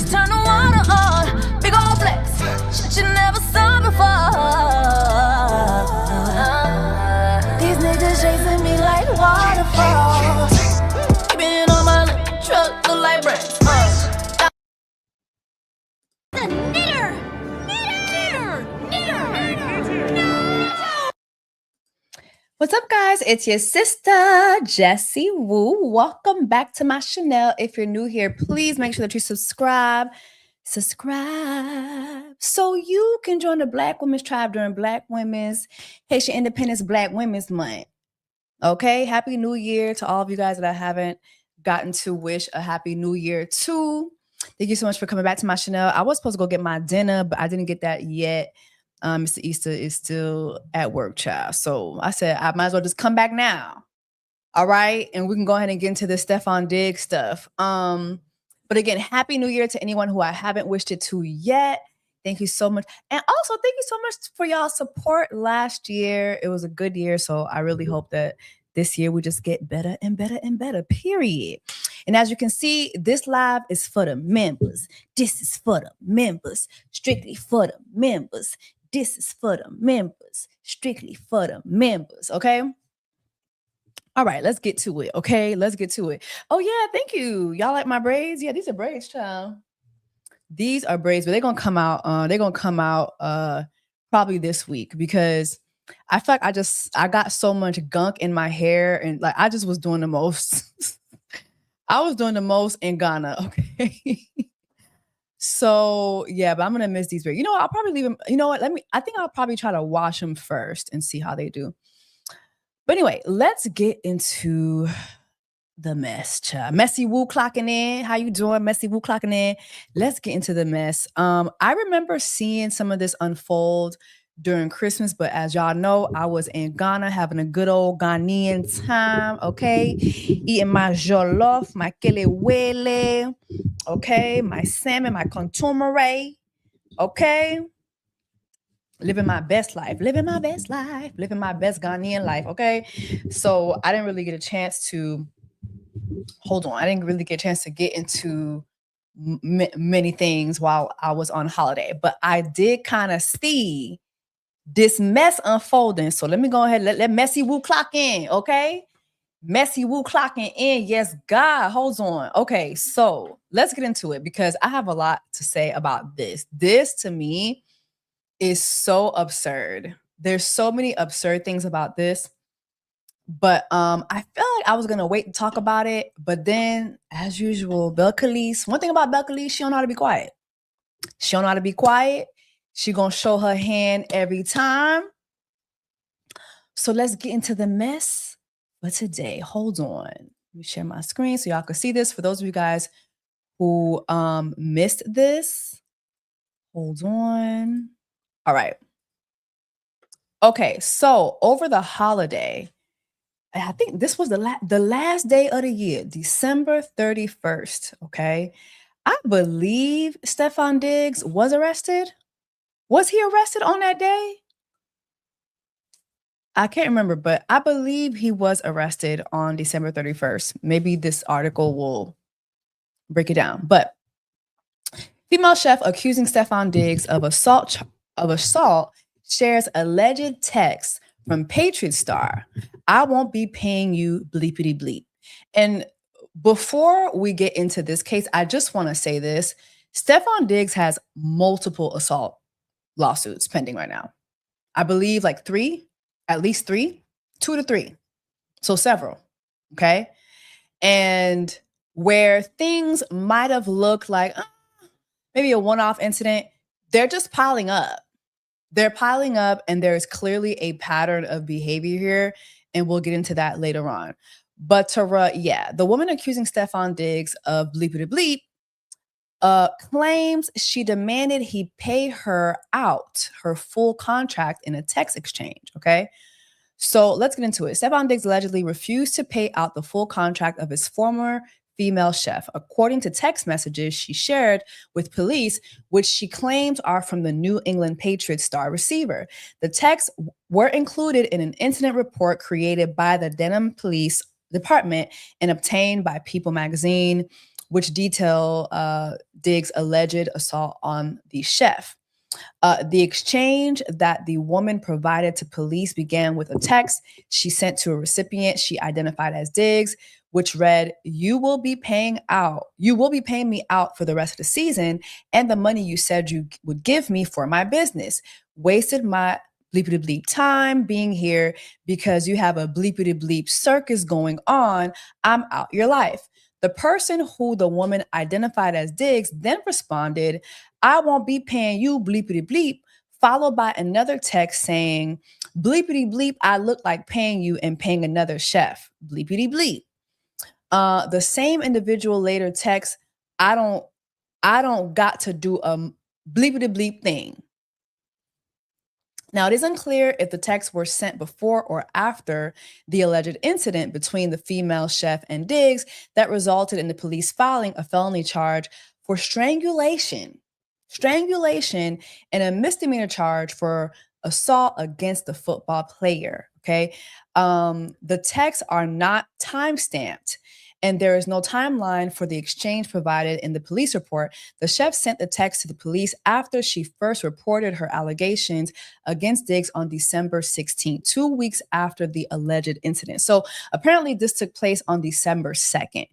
just turn the water on. Big ol' flex, shit you never saw before. These niggas chasing me like waterfalls. Keeping on my truck, look like bricks. The knitter. What's up, guys? It's your sister, Jessie Woo. Welcome back to my channel. If you're new here, please make sure that you subscribe so you can join the Black Women's Tribe during Black Women's Haitian Independence Black Women's Month. Okay, Happy New Year to all of you guys that I haven't gotten to wish a Happy New Year to. Thank you so much for coming back to my channel. I was supposed to go get my dinner, but I didn't get that yet. Mr. Easter is still at work, child. So I said, I might as well just come back now. All right. And we can go ahead and get into the STEFFON DIGGS stuff. But again, Happy New Year to anyone who I haven't wished it to yet. Thank you so much. And also, thank you so much for y'all's support last year. It was a good year. So I really hope that this year we just get better and better and better, period. And as you can see, this live is for the members. This is for the members. Strictly for the members. This is for the members, strictly for the members, okay? All right, let's get to it, okay? Let's get to it. Oh, yeah, thank you. Y'all like my braids? Yeah, these are braids, child. These are braids, but they're going to come out, probably this week because I feel like I got so much gunk in my hair and like I just was doing the most. I was doing the most in Ghana, okay? So yeah, but I'm gonna miss these braids. You know what? I'll probably leave them. You know what? I think I'll probably try to wash them first and see how they do. But anyway, let's get into the mess, child. Messy Woo clocking in. How you doing? Messy Woo clocking in. Let's get into the mess. I remember seeing some of this unfold during Christmas, but as y'all know, I was in Ghana having a good old Ghanaian time, okay? Eating my jollof, my kelewele, okay? My salmon, my contumere, okay? Living my best life, living my best Ghanaian life, okay? So I didn't really get a chance to, I didn't really get a chance to get into many things while I was on holiday, but I did kind of see this mess unfolding. So let me go ahead, let Messy Woo clock in, okay? Messy Woo clocking in. Yes, God, hold on. Okay, so let's get into it because I have a lot to say about this. This to me is so absurd. There's so many absurd things about this, but I felt like I was gonna wait to talk about it, but then as usual, Belle Khalees, one thing about Belle Khalees, she don't know how to be quiet. She don't know how to be quiet. She gonna show her hand every time. So let's get into the mess for today. Hold on. Let me share my screen so y'all can see this. For those of you guys who missed this, hold on. All right. Okay, so over the holiday, I think this was the last day of the year, December 31st, okay? I believe STEFFON DIGGS was arrested. Was he arrested on that day? I can't remember, but I believe he was arrested on December 31st. Maybe this article will break it down. But female chef accusing STEFFON DIGGS of assault shares alleged text from Patriot Star. I won't be paying you bleepity bleep. And before we get into this case, I just want to say this. STEFFON DIGGS has multiple assault lawsuits pending right now. I believe like at least 2 to 3. So several, okay? And where things might have looked like maybe a one-off incident, they're just piling up. They're piling up and there's clearly a pattern of behavior here, and we'll get into that later on. But the woman accusing STEFFON DIGGS of bleepity bleep claims she demanded he pay her out her full contract in a text exchange, okay? So let's get into it. STEFFON DIGGS allegedly refused to pay out the full contract of his former female chef, according to text messages she shared with police, which she claims are from the New England Patriot Star receiver. The texts were included in an incident report created by the Denham Police Department and obtained by People magazine, which detail Diggs' alleged assault on the chef. The exchange that the woman provided to police began with a text she sent to a recipient she identified as Diggs, which read, "You will be paying me out for the rest of the season and the money you said you would give me for my business. Wasted my bleepity bleep time being here because you have a bleepity bleep circus going on. I'm out your life." The person who the woman identified as Diggs then responded, "I won't be paying you bleepity bleep," followed by another text saying, "Bleepity bleep, I look like paying you and paying another chef. Bleepity bleep." The same individual later texts, I don't got to do a bleepity bleep thing." Now, it is unclear if the texts were sent before or after the alleged incident between the female chef and Diggs that resulted in the police filing a felony charge for strangulation, and a misdemeanor charge for assault against the football player. Okay. The texts are not time stamped, and there is no timeline for the exchange provided in the police report. The chef sent the text to the police after she first reported her allegations against Diggs on December 16th, 2 weeks after the alleged incident. So apparently this took place on December 2nd.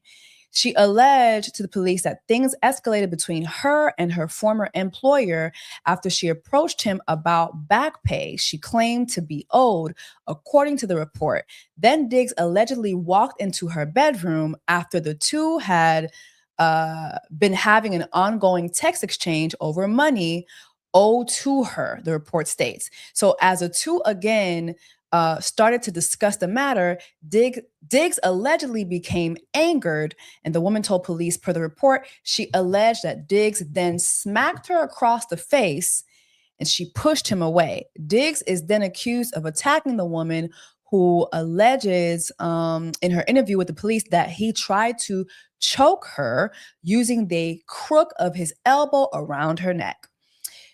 She alleged to the police that things escalated between her and her former employer after she approached him about back pay she claimed to be owed, according to the report. Then Diggs allegedly walked into her bedroom after the two had been having an ongoing text exchange over money owed to her, the report states. So as the two again started to discuss the matter, Diggs allegedly became angered, and the woman told police, per the report, she alleged that Diggs then smacked her across the face and she pushed him away. Diggs is then accused of attacking the woman, who alleges in her interview with the police that he tried to choke her using the crook of his elbow around her neck.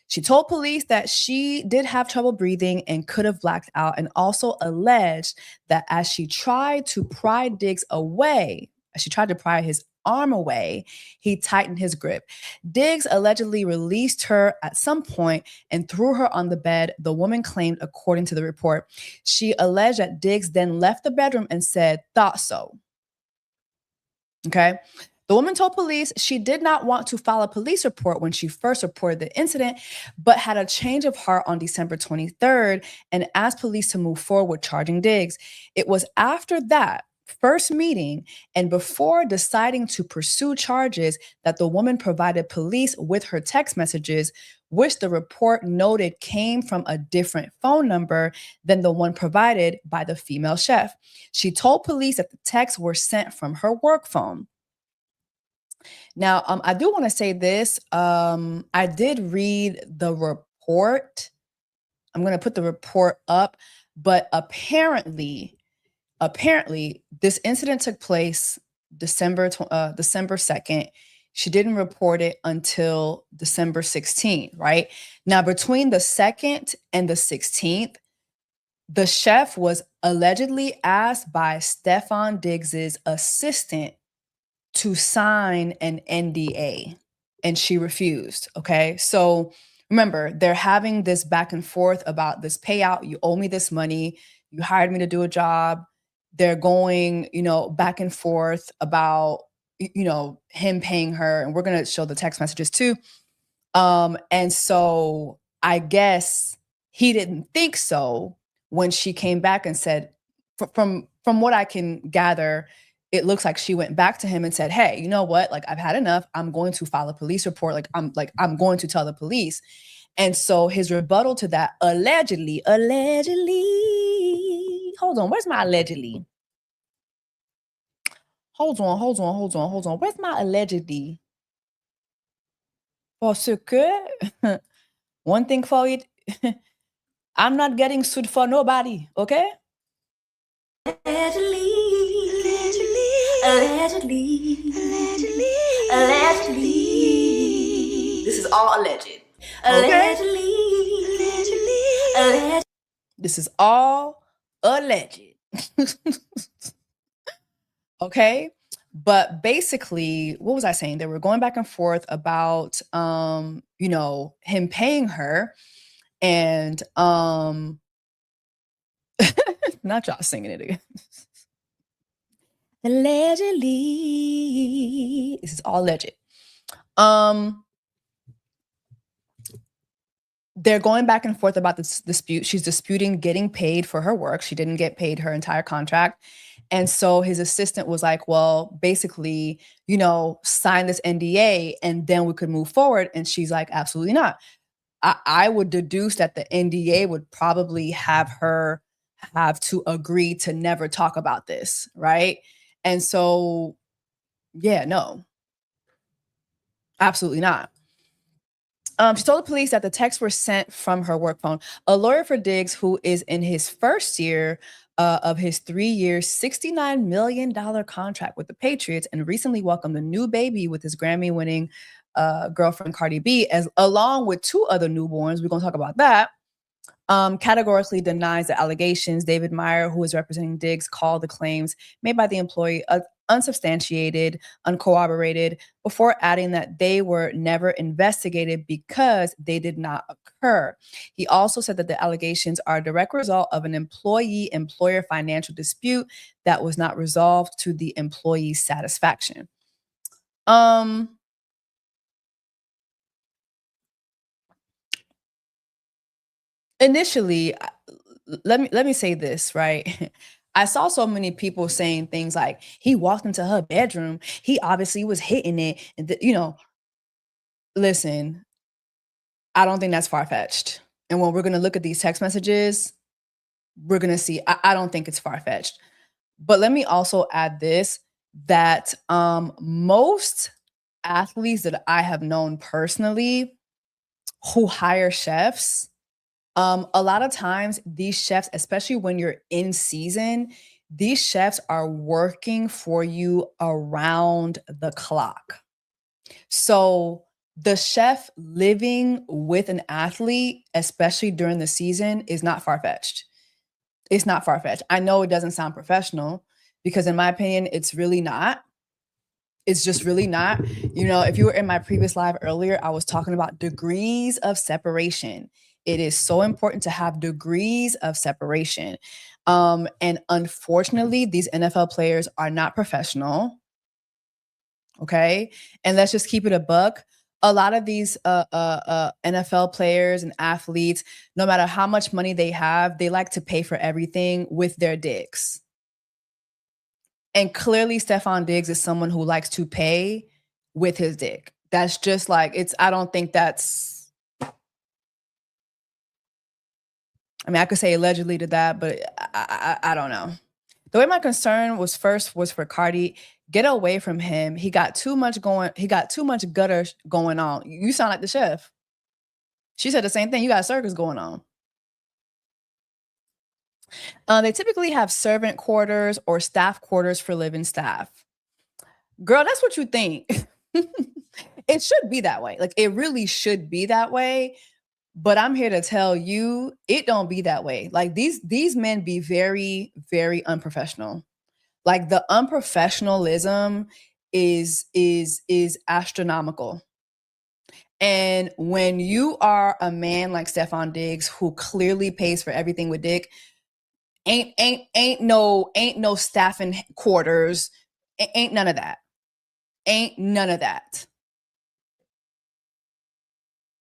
She told police that she did have trouble breathing and could have blacked out, and also alleged that as she tried to pry Diggs away, as she tried to pry his arm away, he tightened his grip. Diggs allegedly released her at some point and threw her on the bed, the woman claimed, according to the report. She alleged that Diggs then left the bedroom and said, "Thought so." Okay. The woman told police she did not want to file a police report when she first reported the incident, but had a change of heart on December 23rd and asked police to move forward with charging Diggs. It was after that first meeting and before deciding to pursue charges that the woman provided police with her text messages, which the report noted came from a different phone number than the one provided by the female chef. She told police that the texts were sent from her work phone. Now, I do want to say this. I did read the report. I'm going to put the report up, but apparently, this incident took place December 2nd. She didn't report it until December 16th, right? Now, between the 2nd and the 16th, the chef was allegedly asked by STEFFON Diggs's assistant to sign an NDA, and she refused. Okay. So remember, they're having this back and forth about this payout. You owe me this money. You hired me to do a job. They're going, back and forth about, him paying her. And we're going to show the text messages too. And so I guess he didn't think so when she came back and said, from what I can gather, it looks like she went back to him and said, "Hey, you know what? Like, I've had enough. I'm going to file a police report. I'm going to tell the police." And so his rebuttal to that, allegedly, hold on, where's my allegedly? Hold on. Where's my allegedly? Parce que one thing for it, I'm not getting sued for nobody, okay? Allegedly. This is all alleged. Allegedly. This is all alleged. Okay. But basically, what was I saying? They were going back and forth about him paying her and not y'all singing it again. Allegedly. This is all alleged. They're going back and forth about this dispute. She's disputing getting paid for her work. She didn't get paid her entire contract. And so his assistant was like, well, basically, sign this NDA and then we could move forward. And she's like, absolutely not. I would deduce that the NDA would probably have her have to agree to never talk about this, right? And so, yeah, no, absolutely not. She told the police that the texts were sent from her work phone. A lawyer for Diggs, who is in his first year of his 3-year, $69 million contract with the Patriots, and recently welcomed a new baby with his Grammy-winning girlfriend Cardi B, along with 2 other newborns. We're going to talk about that. Categorically denies the allegations. David Meyer, who is representing Diggs, called the claims made by the employee unsubstantiated, uncorroborated, before adding that they were never investigated because they did not occur. He also said that the allegations are a direct result of an employee-employer financial dispute that was not resolved to the employee's satisfaction. Initially, let me say this, right? I saw so many people saying things like, he walked into her bedroom, he obviously was hitting it, and listen, I don't think that's far-fetched. And when we're gonna look at these text messages, we're gonna see, I don't think it's far-fetched. But let me also add this, that most athletes that I have known personally who hire chefs, a lot of times these chefs, especially when you're in season, these chefs are working for you around the clock. So the chef living with an athlete, especially during the season, is not far-fetched. It's not far-fetched. I know it doesn't sound professional because in my opinion, it's really not. It's just really not. If you were in my previous live earlier, I was talking about degrees of separation. It is so important to have degrees of separation. And unfortunately, these NFL players are not professional. Okay. And let's just keep it a buck. A lot of these NFL players and athletes, no matter how much money they have, they like to pay for everything with their dicks. And clearly Stefon Diggs is someone who likes to pay with his dick. That's just like, I don't think that's, I could say allegedly to that, but I don't know. The way my concern was for Cardi. Get away from him. He got too much gutter going on. You sound like the chef. She said the same thing. You got a circus going on. They typically have servant quarters or staff quarters for living staff. Girl, that's what you think. It should be that way. Like, it really should be that way. But I'm here to tell you, it don't be that way. Like, these men be very, very unprofessional. Like, the unprofessionalism is astronomical. And when you are a man like Stefon Diggs, who clearly pays for everything with dick, ain't no staffing quarters, ain't none of that. Ain't none of that.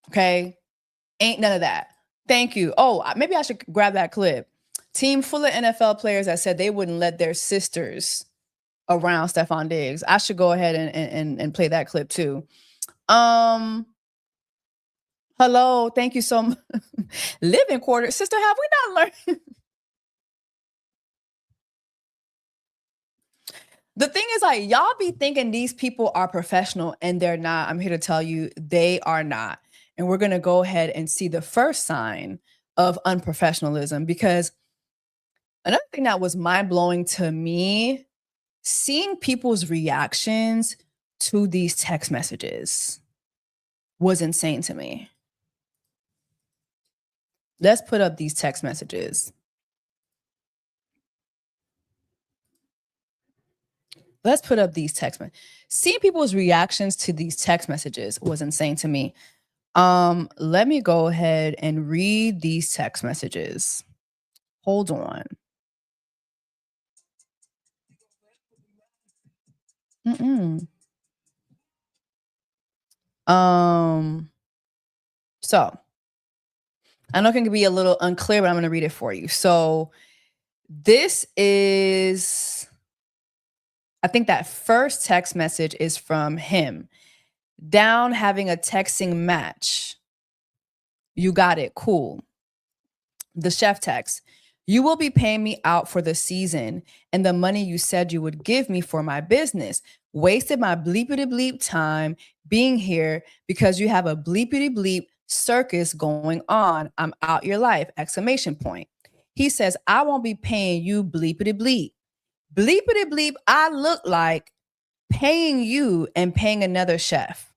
Okay? Ain't none of that. Thank you. Oh, maybe I should grab that clip. Team full of NFL players that said they wouldn't let their sisters around Stefon Diggs. I should go ahead and play that clip too. Hello, thank you so much. Living quarters. Sister, have we not learned? The thing is, like, y'all be thinking these people are professional and they're not. I'm here to tell you they are not. And we're going to go ahead and see the first sign of unprofessionalism, because another thing that was mind-blowing to me, seeing people's reactions to these text messages was insane to me. Let's put up these text messages. Let's put up these text messages. Seeing people's reactions to these text messages was insane to me. Let me go ahead and read these text messages. Hold on. So I know it can be a little unclear, but I'm going to read it for you. So this is, I think that first text message is from him. Down having a texting match. You got it. Cool. The chef text. You will be paying me out for the season and the money you said you would give me for my business. Wasted my bleepity bleep time being here because you have a bleepity bleep circus going on. I'm out your life. Exclamation point. He says, I won't be paying you bleepity bleep. Bleepity bleep, I look like paying you and paying another chef.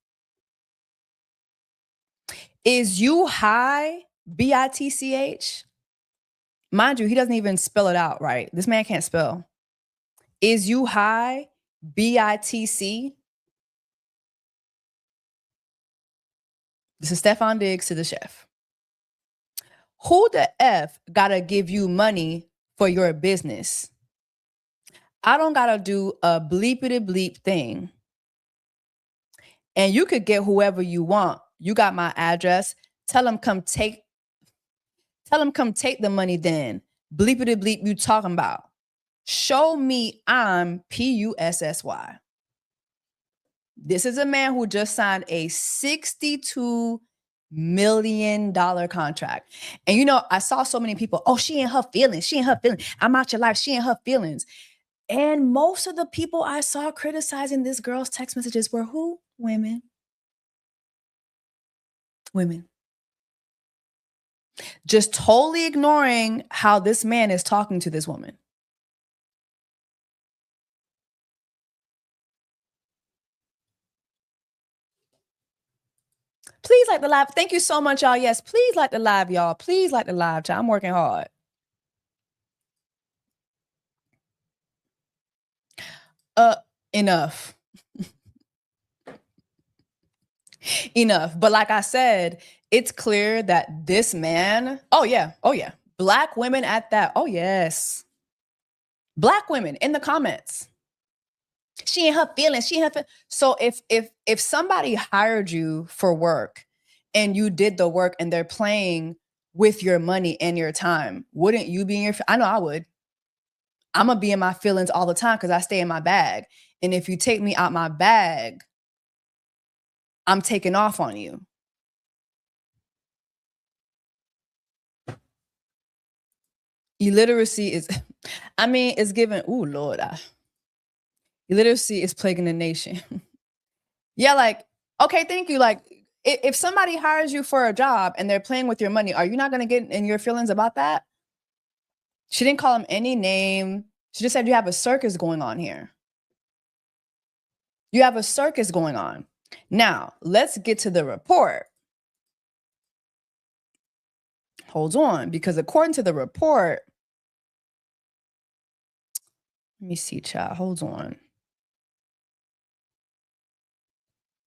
Is you high? B-I-T-C-H? Mind you, he doesn't even spell it out right. This man can't spell. Is you high? B-I-T-C? This is STEFFON DIGGS to the chef. Who the F gotta give you money for your business? I don't gotta do a bleepity bleep thing. And you could get whoever you want. You got my address. Tell them come take the money then. Bleepity bleep you talking about. Show me I'm P-U-S-S-Y. This is a man who just signed a $62 million contract. And you know, I saw so many people, oh, she in her feelings. She in her feelings. I'm out your life. She in her feelings. And most of the people I saw criticizing this girl's text messages were who? Women. Women. Just totally ignoring how this man is talking to this woman. Please like the live. Thank you so much, y'all. Yes, please like the live, y'all. Please like the live chat. I'm working hard. Enough. Enough. But like I said, it's clear that this man, oh yeah. Black women at that. Oh yes. Black women in the comments. She in her feelings. So if somebody hired you for work and you did the work and they're playing with your money and your time, wouldn't you be in your? I know I would. I'm gonna be in my feelings all the time because I stay in my bag. And if you take me out my bag, I'm taking off on you. Illiteracy is, I mean, it's given. Oh Lord, illiteracy is plaguing the nation. Yeah, like, okay, thank you. Like, if somebody hires you for a job and they're playing with your money, are you not going to get in your feelings about that? She didn't call him any name. She just said you have a circus going on here. You have a circus going on. Now, let's get to the report. Hold on, because according to the report, let me see, child. Hold on.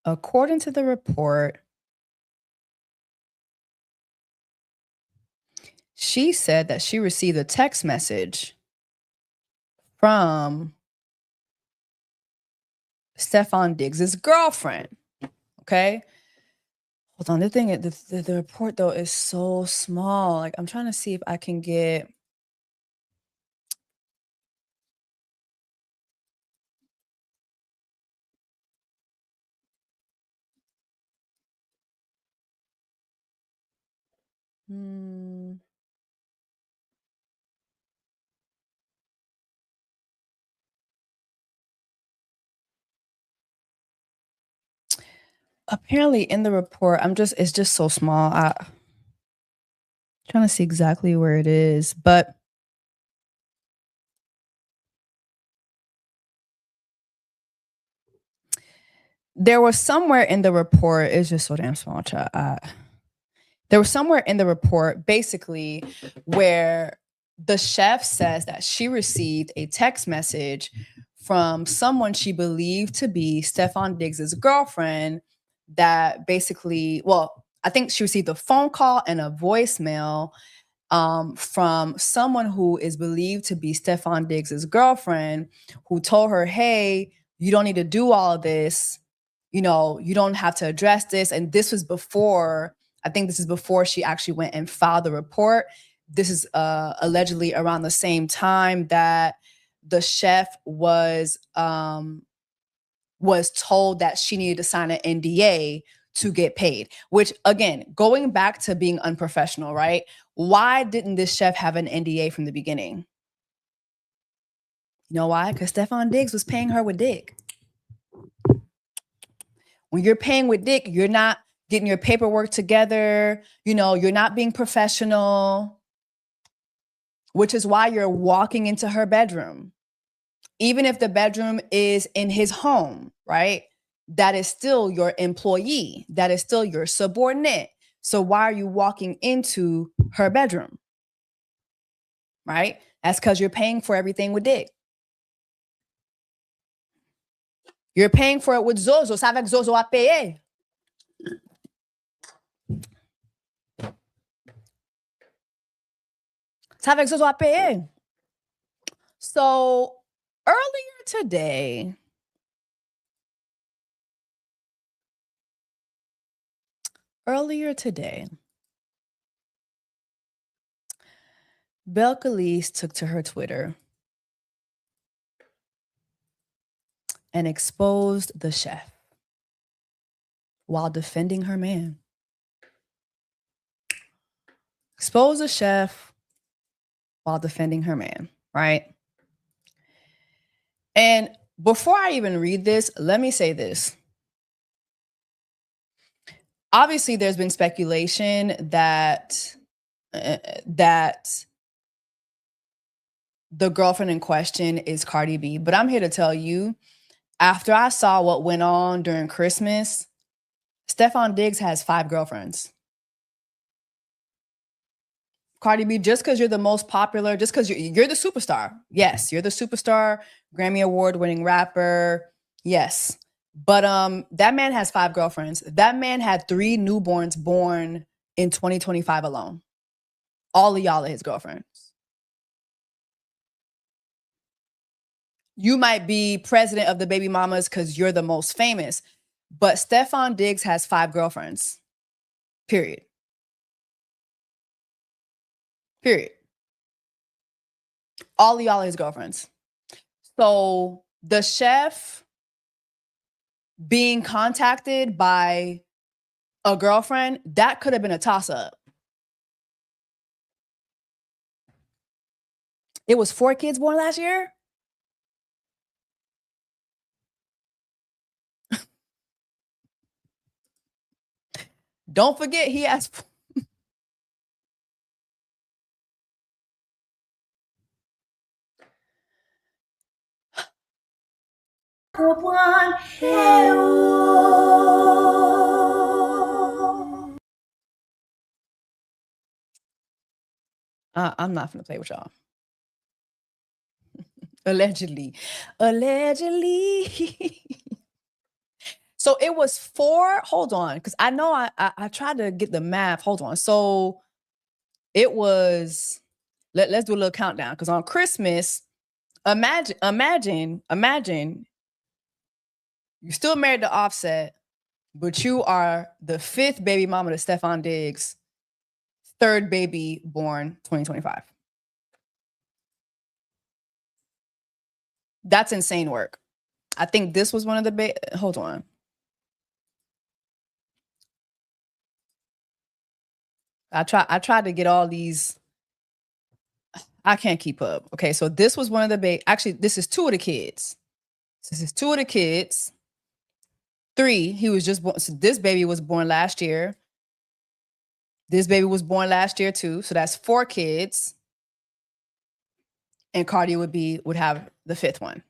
According to the report, she said that she received a text message from STEFFON DIGGS' girlfriend. Okay. Hold on. The thing is, the report though is so small. Like, I'm trying to see if I can get. Apparently in the report, it's just so small. I'm trying to see exactly where it is, but there was somewhere in the report, it's just so damn small, child. There was somewhere in the report basically where the chef says that she received a text message from someone she believed to be Stefon Diggs's girlfriend that basically, well, I think she received a phone call and a voicemail from someone who is believed to be Stefon Diggs's girlfriend, who told her, hey, you don't need to do all of this. You know, you don't have to address this. And this was before, I think this is before she actually went and filed the report. This is allegedly around the same time that the chef was told that she needed to sign an NDA to get paid, which again, going back to being unprofessional, right? Why didn't this chef have an NDA from the beginning? You know why? Because Stefon Diggs was paying her with dick. When you're paying with dick, you're not getting your paperwork together. You know, you're not being professional, which is why you're walking into her bedroom. Even if the bedroom is in his home, right? That is still your employee. That is still your subordinate. So why are you walking into her bedroom? Right? That's because you're paying for everything with dick. You're paying for it with Zozo. C'est avec Zozo à payer. C'est avec Zozo à payer. So earlier today, Belcalis took to her Twitter and exposed the chef while defending her man. Exposed the chef while defending her man, right? And before I even read this, let me say this. Obviously, there's been speculation that the girlfriend in question is Cardi B. But I'm here to tell you, after I saw what went on during Christmas, Stefon Diggs has 5 girlfriends. Cardi B, just because you're the most popular, just because you're the superstar. Yes, you're the superstar, Grammy Award winning rapper. Yes. But that man has 5 girlfriends. That man had 3 newborns born in 2025 alone. All of y'all are his girlfriends. You might be president of the baby mamas because you're the most famous, but Stefon Diggs has 5 girlfriends. Period. All of y'all are his girlfriends. So the chef being contacted by a girlfriend, that could have been a toss-up. It was 4 kids born last year? Don't forget he has... I'm not gonna play with y'all. Allegedly. So it was 4. Hold on, because I know I tried to get the math. Hold on. So it was. Let's do a little countdown, because on Christmas, imagine you're still married to Offset, but you are the 5th baby mama to Stefon Diggs, 3rd baby born 2025. That's insane work. I think this was one of the hold on. I tried to get all these. I can't keep up. Okay, so this was one of the actually, this is 2 of the kids. This is 2 of the kids. 3, he was just born. So this baby was born last year. This baby was born last year too. So that's 4 kids. And Cardi would have the 5th one.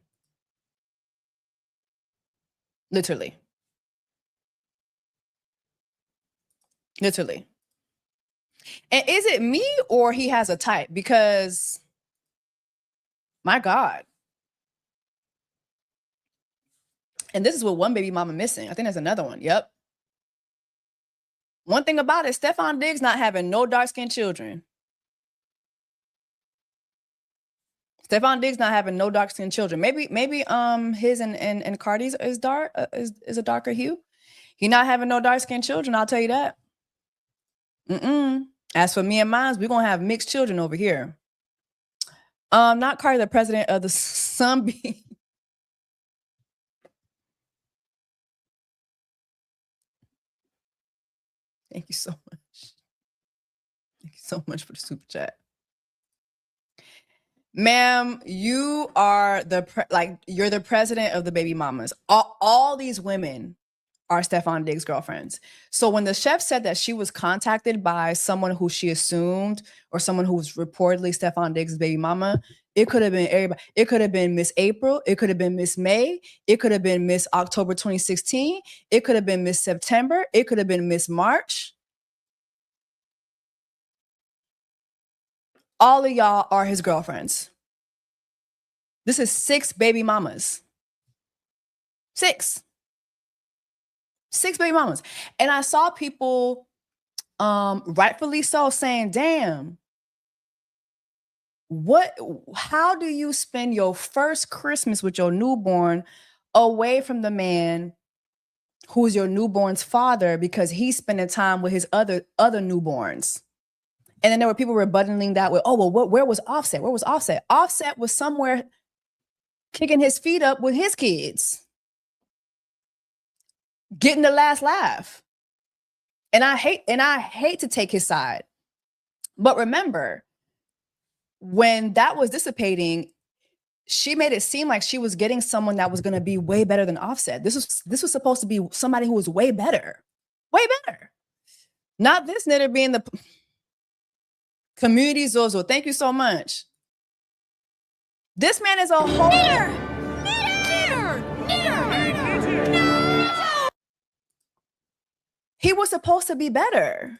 Literally. And is it me or he has a type? Because my God. And this is what one baby mama missing. I think there's another one. Yep. One thing about it, STEFFON DIGGS not having no dark-skinned children. STEFFON DIGGS not having no dark-skinned children. Maybe his and Cardi's is dark, is a darker hue. He not having no dark-skinned children, I'll tell you that. As for me and mine, we're gonna have mixed children over here. Not Cardi, the president of the Sunbeam. Thank you so much. Thank you so much for the super chat. Ma'am, you are you're the president of the baby mamas. All these women are STEFFON DIGGS' girlfriends. So when the chef said that she was contacted by someone who she assumed or someone who was reportedly STEFFON DIGGS' baby mama, it could have been everybody. It could have been Miss April. It could have been Miss May. It could have been Miss October 2016. It could have been Miss September. It could have been Miss March. All of y'all are his girlfriends. This is 6 baby mamas. 6 baby mamas. And I saw people, rightfully so, saying, damn, how do you spend your first Christmas with your newborn away from the man who's your newborn's father because he's spending time with his other newborns? And then there were people rebutting that with, oh, well, where was Offset? Where was Offset? Offset was somewhere kicking his feet up with his kids, getting the last laugh. And I hate to take his side. But remember, when that was dissipating, she made it seem like she was getting someone that was going to be way better than Offset. This was supposed to be somebody who was way better. Way better. Not this knitter being the community Zozo. Thank you so much. This man is a whole knitter. He was supposed to be better.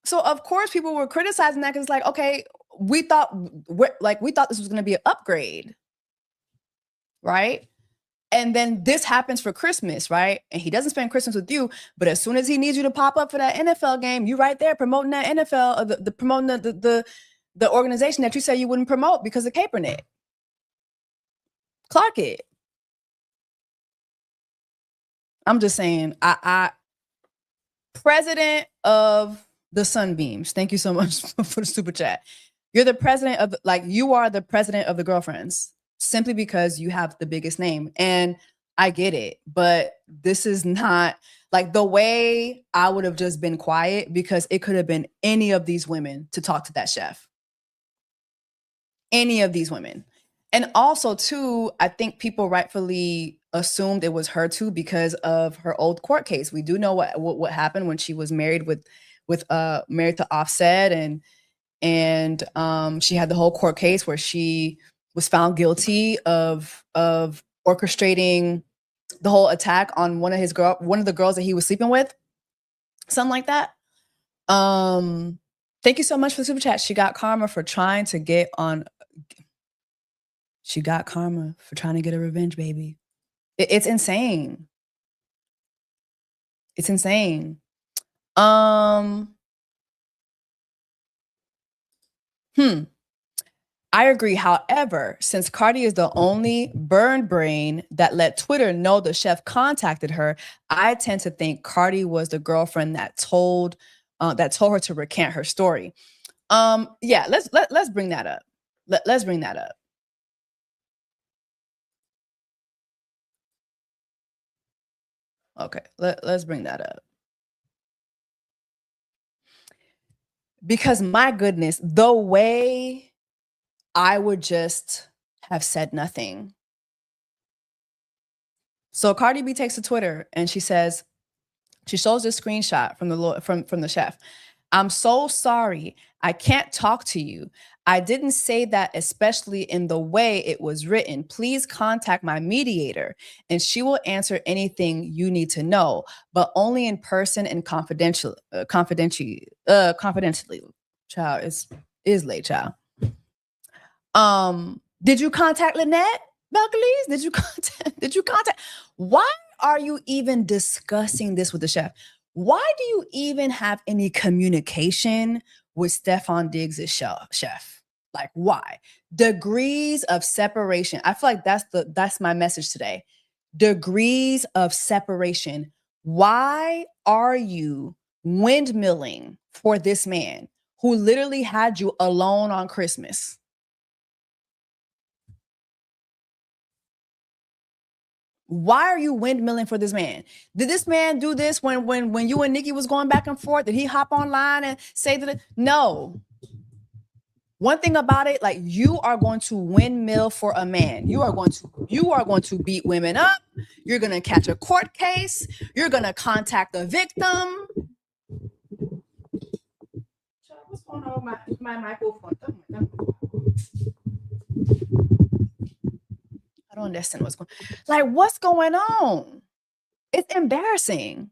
So of course people were criticizing that because it's like, okay, we thought this was going to be an upgrade, right? And then this happens for Christmas, right? And he doesn't spend Christmas with you, but as soon as he needs you to pop up for that NFL game, you right there promoting that NFL, or promoting the organization that you say you wouldn't promote because of Capernet. Clark it. I'm just saying, I president of the Sunbeams. Thank you so much for the super chat. You're the president of, you are the president of the girlfriends simply because you have the biggest name. And I get it, but this is not the way I would have just been quiet because it could have been any of these women to talk to that chef. Any of these women. And also too, I think people rightfully assumed it was her too because of her old court case. We do know what happened when she was married married to Offset, and she had the whole court case where she was found guilty of orchestrating the whole attack on one of the girls that he was sleeping with, something like that. Thank you so much for the super chat. She got karma for trying to get on. She got karma for trying to get a revenge, baby. It's insane. It's insane. I agree. However, since Cardi is the only burned brain that let Twitter know the chef contacted her, I tend to think Cardi was the girlfriend that told her to recant her story. Yeah, let's bring that up. Let's bring that up. Okay, let's bring that up. Because my goodness, the way I would just have said nothing. So Cardi B takes to Twitter and she says, she shows this screenshot from the chef. I'm so sorry. I can't talk to you. I didn't say that, especially in the way it was written. Please contact my mediator and she will answer anything you need to know, but only in person and confidentially. Child, is late, child. Did you contact Lynette? Balconies, did you contact? Why are you even discussing this with the chef? Why do you even have any communication with Stefan Diggs' chef? Like, why? Degrees of separation. I feel like that's my message today. Degrees of separation. Why are you windmilling for this man who literally had you alone on Christmas? Why are you windmilling for this man? Did this man do this when you and Nikki was going back and forth? Did he hop online and say that? No. One thing about it, like, you are going to windmill for a man. You are going to beat women up. You're going to catch a court case. You're going to contact the victim. What's going on with my microphone? I don't understand what's going on. Like, what's going on? It's embarrassing.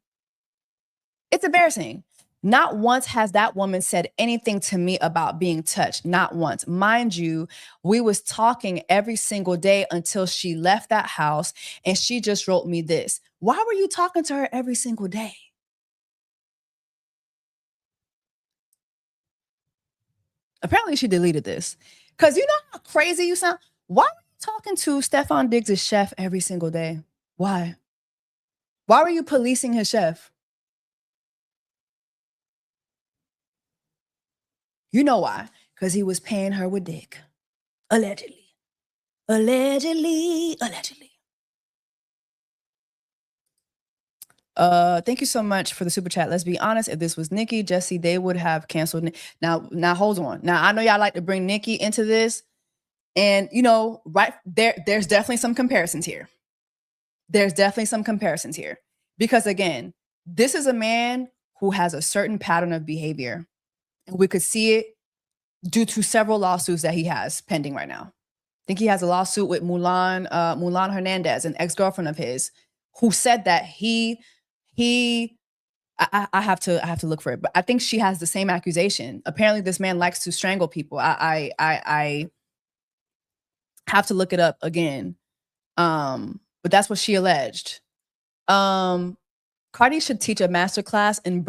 It's embarrassing. Not once has that woman said anything to me about being touched. Not once. Mind you, we was talking every single day until she left that house, and she just wrote me this. Why were you talking to her every single day? Apparently she deleted this. Because you know how crazy you sound? Why were you talking to Stefan Diggs' chef every single day? Why? Why were you policing his chef? You know why? Because he was paying her with dick. Allegedly. Allegedly. Allegedly. Thank you so much for the super chat. Let's be honest. If this was Nikki, Jesse, they would have canceled. Now hold on. Now I know y'all like to bring Nikki into this, and you know, right there's definitely some comparisons here. There's definitely some comparisons here because again, this is a man who has a certain pattern of behavior, and we could see it due to several lawsuits that he has pending right now. I think he has a lawsuit with Mulan Hernandez, an ex-girlfriend of his, who said that I have to look for it, but I think she has the same accusation. Apparently, this man likes to strangle people. I have to look it up again. But that's what she alleged. Cardi should teach a master class in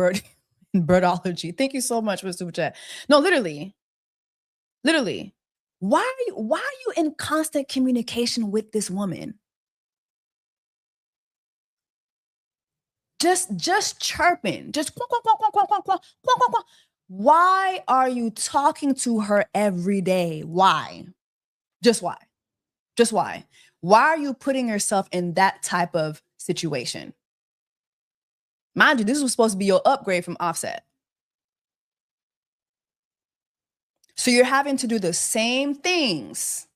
birdology. Thank you so much for the super chat. No, literally. Why are you in constant communication with this woman? Just chirping, just quack, quack, quack, quack, quack, quack, quack, quack, quack, quack. Why are you talking to her every day? Why? Just why? Just why? Why are you putting yourself in that type of situation? Mind you, this was supposed to be your upgrade from Offset. So you're having to do the same things.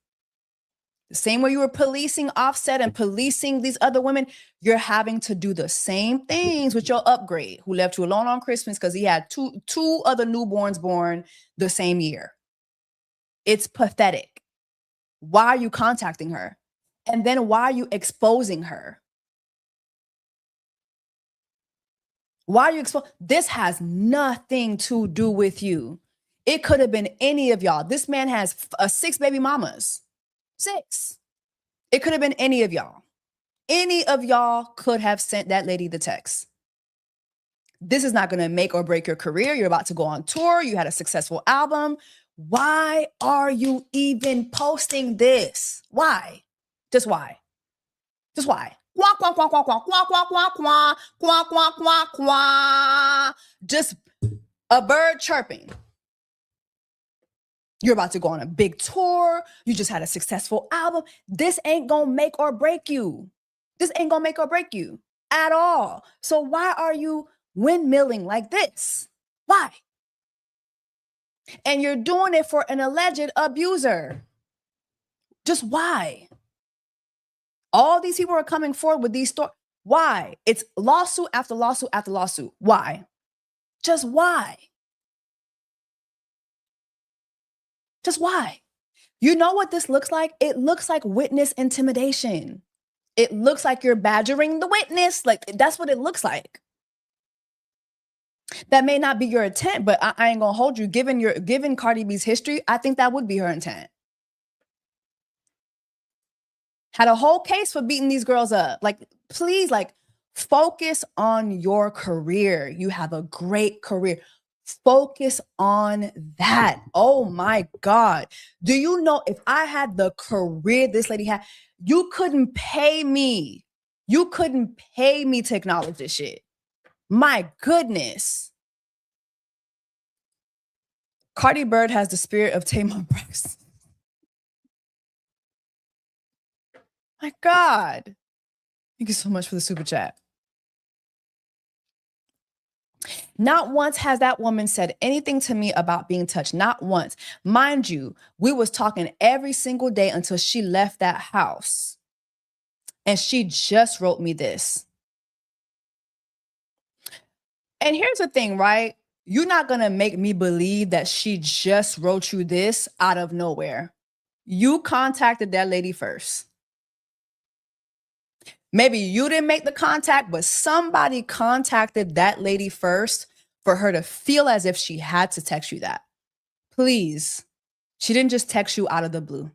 The same way you were policing Offset and policing these other women, you're having to do the same things with your upgrade, who left you alone on Christmas because he had two other newborns born the same year. It's pathetic. Why are you contacting her? And then why are you exposing her? Why are you exposing? This has nothing to do with you. It could have been any of y'all. This man has 6 baby mamas. 6. It could have been any of y'all. Any of y'all could have sent that lady the text. This is not going to make or break your career. You're about to go on tour. You had a successful album. Why are you even posting this? Why? Just why? Just why? Quack, quack, quack, quack, quack, quack, quack, quack, quack, quack, quack, quack, quack. Just a bird chirping. You're about to go on a big tour. You just had a successful album. This ain't gonna make or break you. This ain't gonna make or break you at all. So why are you windmilling like this? Why? And you're doing it for an alleged abuser. Just why? All these people are coming forward with these stories. Why? It's lawsuit after lawsuit after lawsuit. Why? Just why? Just why? You know what this looks like? It looks like witness intimidation. It looks like you're badgering the witness. Like, that's what it looks like. That may not be your intent, but I ain't gonna hold you. Given Cardi B's history, I think that would be her intent. Had a whole case for beating these girls up. Like, please, like, focus on your career. You have a great career. Focus on that. Oh my God. Do you know if I had the career this lady had, you couldn't pay me. You couldn't pay me to acknowledge this shit. My goodness. Cardi Bird has the spirit of Tamar Braxton. My God. Thank you so much for the super chat. Not once has that woman said anything to me about being touched. Not once. Mind you, we was talking every single day until she left that house. And she just wrote me this. And here's the thing, right? You're not going to make me believe that she just wrote you this out of nowhere. You contacted that lady first. Maybe you didn't make the contact, but somebody contacted that lady first for her to feel as if she had to text you that. Please. She didn't just text you out of the blue.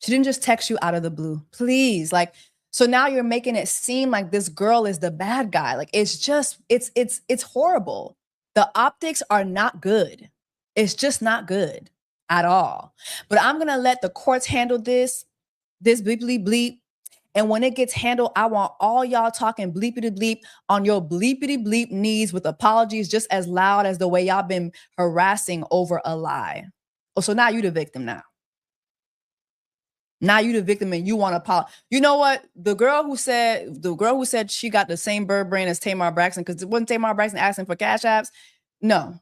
She didn't just text you out of the blue. Please. Like, so now you're making it seem like this girl is the bad guy. Like, it's just, it's horrible. The optics are not good. It's just not good at all. But I'm going to let the courts handle this bleepity bleep. And when it gets handled, I want all y'all talking bleepity bleep on your bleepity bleep knees with apologies just as loud as the way y'all been harassing over a lie. Oh, so now you the victim now. Now you the victim and you want to apologize. You know what? The girl who said she got the same bird brain as Tamar Braxton, because it wasn't Tamar Braxton asking for cash apps. No.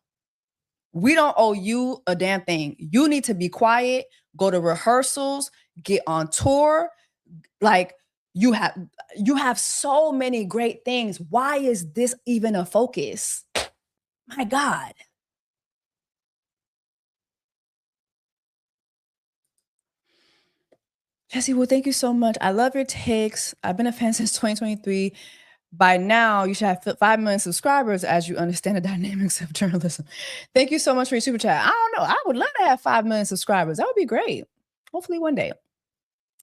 We don't owe you a damn thing. You need to be quiet, go to rehearsals, get on tour. Like, you have so many great things. Why is this even a focus? My God. Jessie, well, thank you so much. I love your takes. I've been a fan since 2023. By now, you should have 5 million subscribers as you understand the dynamics of journalism. Thank you so much for your super chat. I don't know. I would love to have 5 million subscribers. That would be great. Hopefully one day.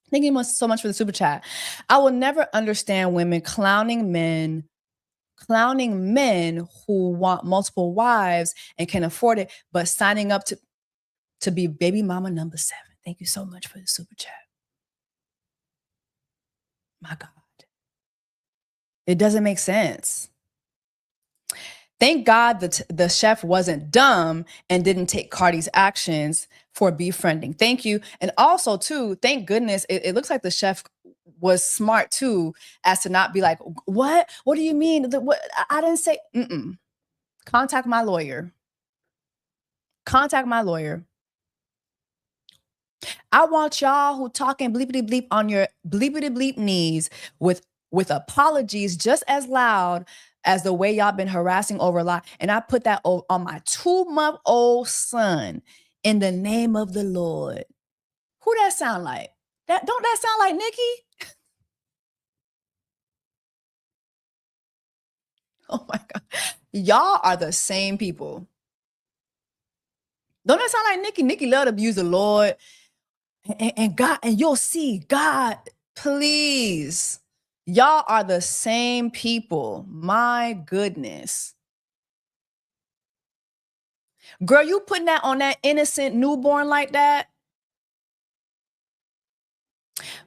Thank you so much for the super chat. I will never understand women clowning men who want multiple wives and can afford it, but signing up to be baby mama number 7. Thank you so much for the super chat. My God. It doesn't make sense. Thank God that the chef wasn't dumb and didn't take Cardi's actions for befriending. Thank you. And also, too, thank goodness, it looks like the chef was smart, too, as to not be like, what? What do you mean? I didn't say, Contact my lawyer. Contact my lawyer. I want y'all who talking bleepity bleep on your bleepity bleep knees with apologies just as loud as the way y'all been harassing over a lot. And I put that on my 2-month-old son in the name of the Lord. Who that sound like? Don't that sound like Nikki? Oh my God. Y'all are the same people. Don't that sound like Nikki? Nikki love to abuse the Lord and God, and you'll see God, please. Y'all are the same people. My goodness. Girl, you putting that on that innocent newborn like that?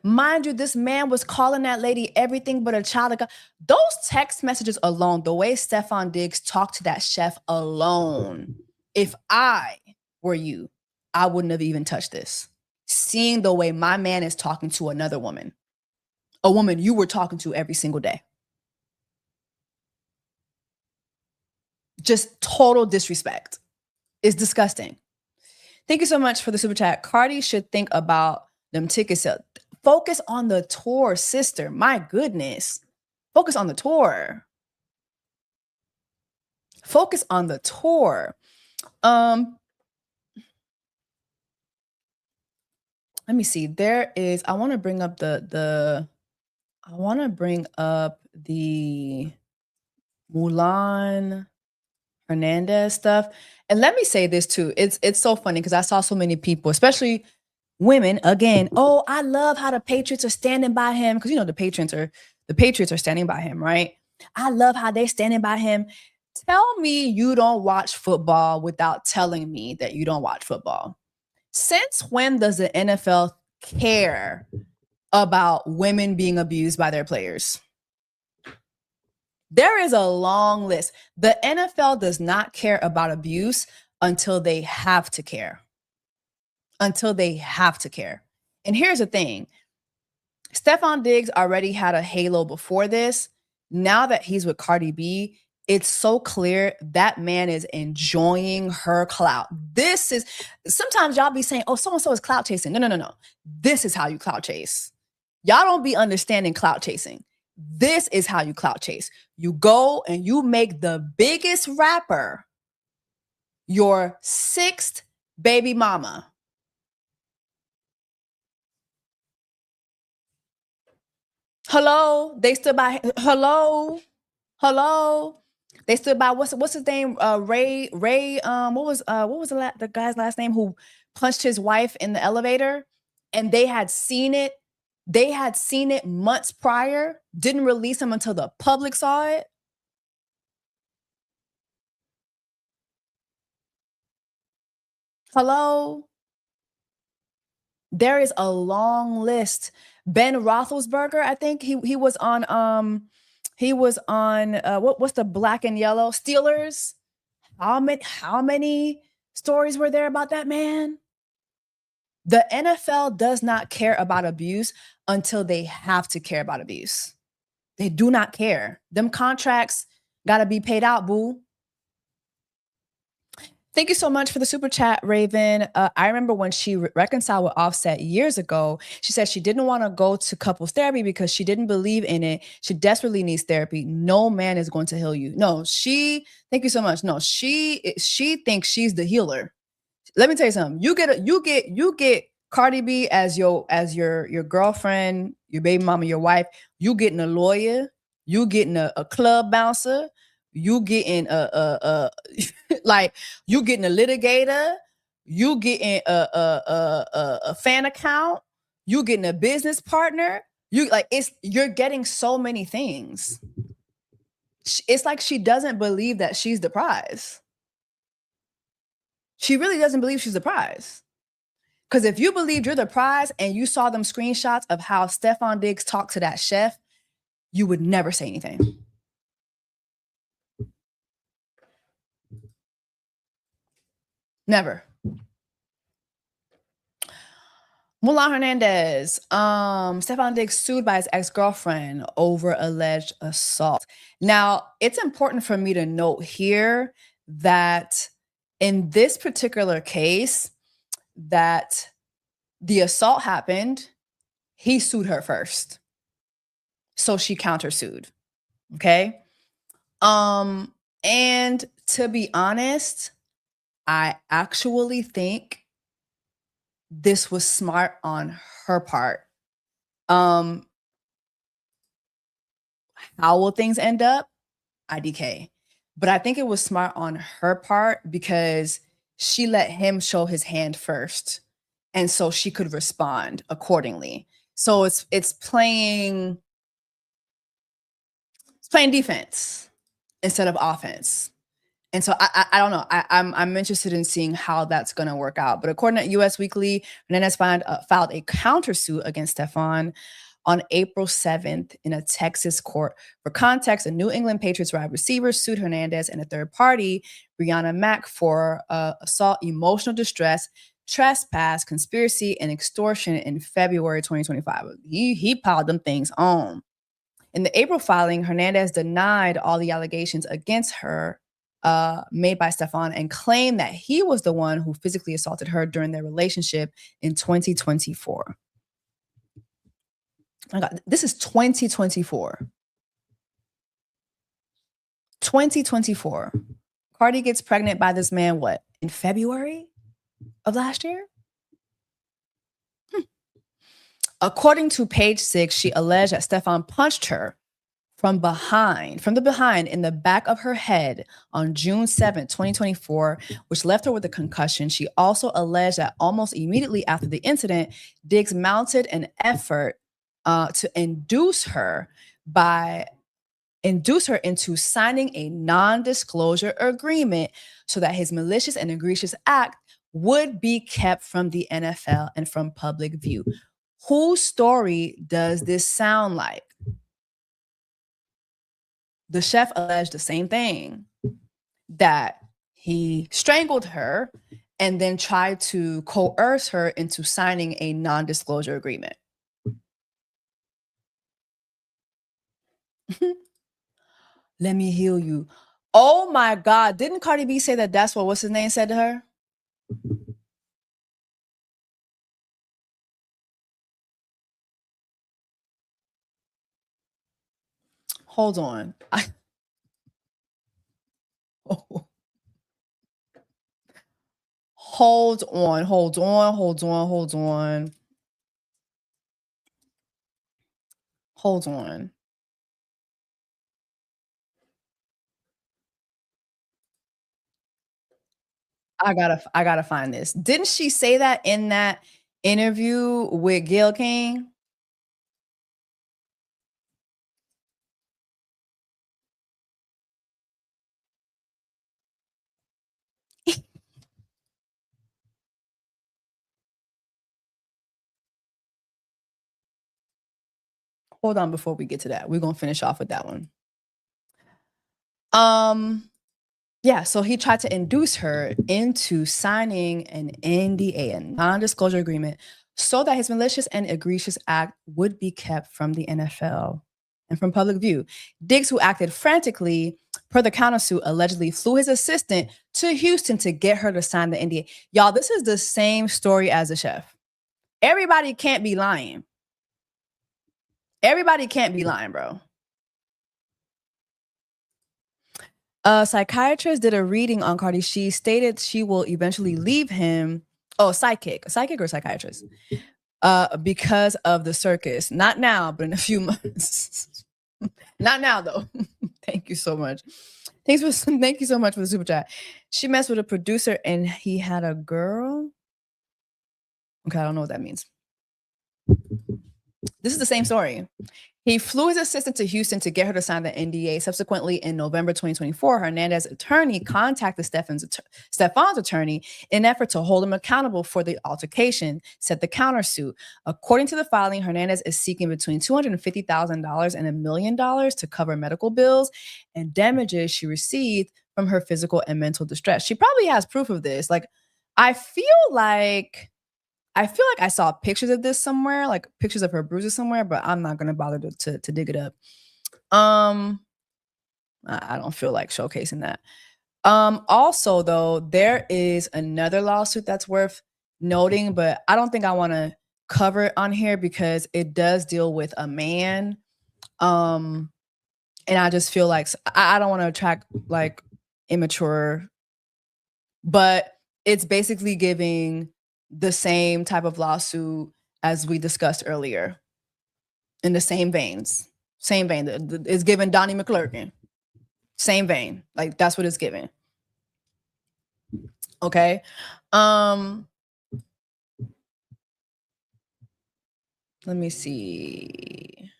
Mind you, this man was calling that lady everything but a child of God. Those text messages alone, the way STEFFON DIGGS talked to that chef alone, if I were you, I wouldn't have even touched this. Seeing the way my man is talking to another woman, a woman you were talking to every single day. Just total disrespect. It's disgusting. Thank you so much for the super chat. Cardi should think about them ticket sales. Focus on the tour, sister. My goodness. Focus on the tour. Focus on the tour. Let me see. There is, I want to bring up the Mulan Hernandez stuff. And let me say this too. It's so funny because I saw so many people, especially women again. Oh, I love how the Patriots are standing by him because the Patriots are standing by him, right? I love how they're standing by him. Tell me you don't watch football without telling me that you don't watch football. Since when does the NFL care about women being abused by their players? There is a long list. The NFL does not care about abuse until they have to care. Until they have to care. And here's the thing. Stefon Diggs already had a halo before this. Now that he's with Cardi B, it's so clear that man is enjoying her clout. This is, sometimes y'all be saying, oh, so-and-so is clout chasing. No. This is how you clout chase. Y'all don't be understanding clout chasing. This is how you clout chase. You go and you make the biggest rapper your sixth baby mama. Hello, they stood by. Hello. They stood by. What's his name? Ray. What was the guy's last name who punched his wife in the elevator? And they had seen it. They had seen it months prior. Didn't release him until the public saw it. Hello. There is a long list. Ben Roethlisberger, I think he was on what's the black and yellow Steelers? How many stories were there about that man? The NFL does not care about abuse until they have to care about abuse. They do not care. Them contracts got to be paid out, boo. Thank you so much for the super chat, Raven. I remember when she reconciled with Offset years ago, she said she didn't want to go to couples therapy because she didn't believe in it. She desperately needs therapy. No man is going to heal you. No, thank you so much. No, she thinks she's the healer. Let me tell you something. You get Cardi B as your girlfriend, your baby mama, your wife. You getting a lawyer. You getting a club bouncer. You getting like you getting a litigator, you getting a fan account, you getting a business partner. You're getting so many things. It's like she doesn't believe that she's the prize. She really doesn't believe she's the prize. Because if you believed you're the prize and you saw them screenshots of how Stefon Diggs talked to that chef, you would never say anything. Never. Mulan Hernandez, Stefon Diggs sued by his ex-girlfriend over alleged assault. Now, it's important for me to note here that in this particular case, that the assault happened, he sued her first. So she countersued. Okay. And to be honest, I actually think this was smart on her part. How will things end up? IDK. But I think it was smart on her part because she let him show his hand first. And so she could respond accordingly. So it's playing defense instead of offense. And so I don't know. I'm interested in seeing how that's going to work out. But according to US Weekly, Hernandez filed a countersuit against Stefon on April 7th in a Texas court. For context, a New England Patriots wide receiver sued Hernandez and a third party, Brianna Mack, for assault, emotional distress, trespass, conspiracy, and extortion in February 2025. He piled them things on. In the April filing, Hernandez denied all the allegations against her made by Stefon and claimed that he was the one who physically assaulted her during their relationship in 2024. Oh my God, this is 2024. 2024. Cardi gets pregnant by this man, what, in February of last year? According to Page 6, she alleged that Stefon punched her from the behind in the back of her head on June 7th, 2024, which left her with a concussion. She also alleged that almost immediately after the incident, DIGGS mounted an effort to induce her into signing a non-disclosure agreement so that his malicious and egregious act would be kept from the NFL and from public view. Whose story does this sound like? The chef alleged the same thing, that he strangled her and then tried to coerce her into signing a non-disclosure agreement. Let me heal you. Oh my God. Didn't Cardi B say that that's what's his name said to her? Hold on. Hold on. I gotta find this. Didn't she say that in that interview with Gayle King? Hold on before we get to that. We're gonna finish off with that one. Yeah, so he tried to induce her into signing an NDA, a non-disclosure agreement, so that his malicious and egregious act would be kept from the NFL and from public view. DIGGS, who acted frantically per the countersuit, allegedly flew his assistant to Houston to get her to sign the NDA. Y'all, this is the same story as the chef. Everybody can't be lying. Everybody can't be lying, bro. A psychiatrist did a reading on Cardi. She stated she will eventually leave him. Oh, a psychic or psychiatrist? Because of the circus. Not now, but in a few months. Not now, though. Thank you so much. Thank you so much for the super chat. She messed with a producer and he had a girl. Okay, I don't know what that means. This is the same story. He flew his assistant to Houston to get her to sign the NDA. Subsequently, in November 2024, Hernandez's attorney contacted Steffon's attorney in an effort to hold him accountable for the altercation, said the countersuit. According to the filing, Hernandez is seeking between $250,000 and $1 million to cover medical bills and damages she received from her physical and mental distress. She probably has proof of this. Like, I feel like I saw pictures of this somewhere, like pictures of her bruises somewhere, but I'm not gonna bother to dig it up. I don't feel like showcasing that. Also though, there is another lawsuit that's worth noting, but I don't think I want to cover it on here because it does deal with a man. And I just feel like I don't want to attract like immature, but it's basically giving the same type of lawsuit as we discussed earlier, in the same veins. Same vein. It's giving Donnie McClurkin. Same vein. Like that's what it's giving. Okay. Let me see.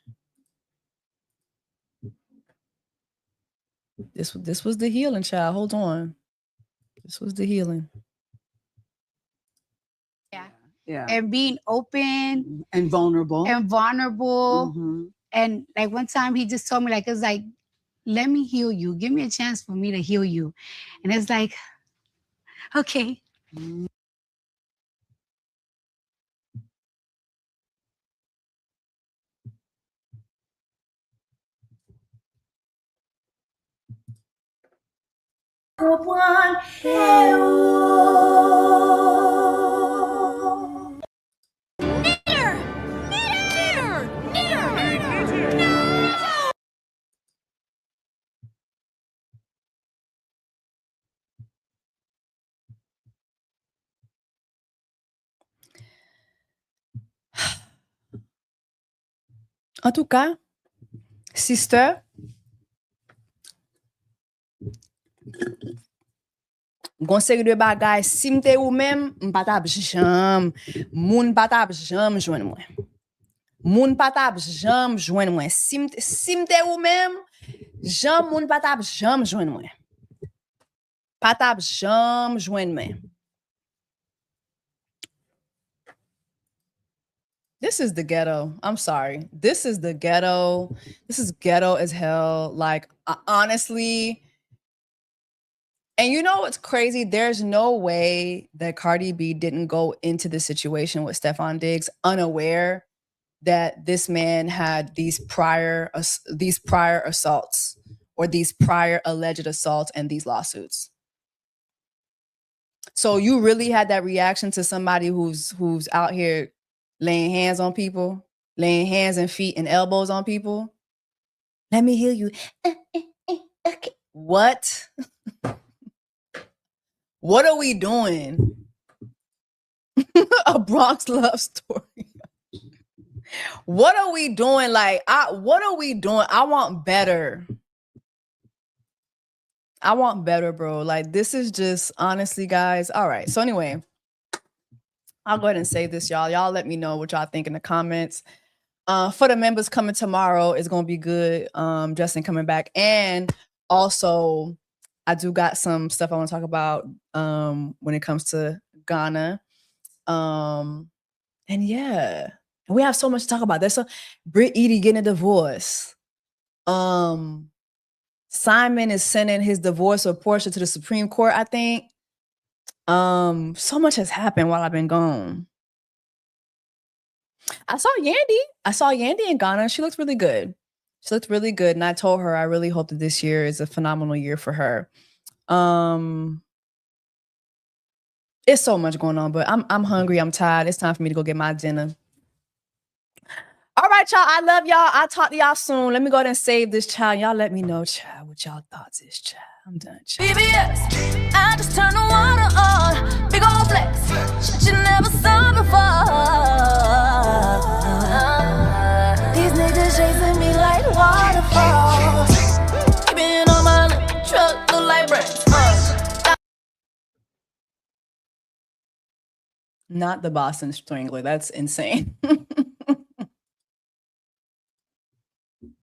This was the healing, child. Hold on. This was the healing. Yeah. And being open and vulnerable. And like one time he just told me, like, it's like, let me heal you. Give me a chance for me to heal you. And it's like, okay. En tout cas, Sister, gon seri de bagay, si mte ou même, m'patap jam, moun patap jam jwenn mwen. Moun patap jam jwenn mwen. Si mte ou même, jam moun patap jam jwenn mwen. Patap jam jwenn mwen. This is the ghetto. I'm sorry. This is the ghetto. This is ghetto as hell. Like, honestly. And you know what's crazy? There's no way that Cardi B didn't go into the situation with STEFFON DIGGS unaware that this man had these prior assaults or these prior alleged assaults and these lawsuits. So you really had that reaction to somebody who's out here laying hands on people, laying hands and feet and elbows on people. Let me heal you. Okay. What? What are we doing? A Bronx love story. What are we doing? Like, what are we doing? I want better. I want better, bro. Like, this is just, honestly, guys. All right. So anyway, I'll go ahead and say this, y'all. Y'all let me know what y'all think in the comments. For the members coming tomorrow, it's going to be good. Justin coming back. And also, I do got some stuff I want to talk about when it comes to Ghana. And yeah, we have so much to talk about. There's Britt Edie getting a divorce. Simon is sending his divorce of Portia to the Supreme Court, I think. So much has happened while I've been gone. I saw Yandy in Ghana. She looks really good. She looked really good. And I told her I really hope that this year is a phenomenal year for her. It's so much going on, but I'm hungry. I'm tired. It's time for me to go get my dinner. All right, y'all. I love y'all. I'll talk to y'all soon. Let me go ahead and save this, child. Y'all let me know, child, what y'all thoughts is, child. I'm done, child. BBS, I just turn the water on. Big old flex, shit you never saw before. These niggas chasing me like waterfalls. Keeping on my truck, look like bricks. Not the Boston Strangler. That's insane.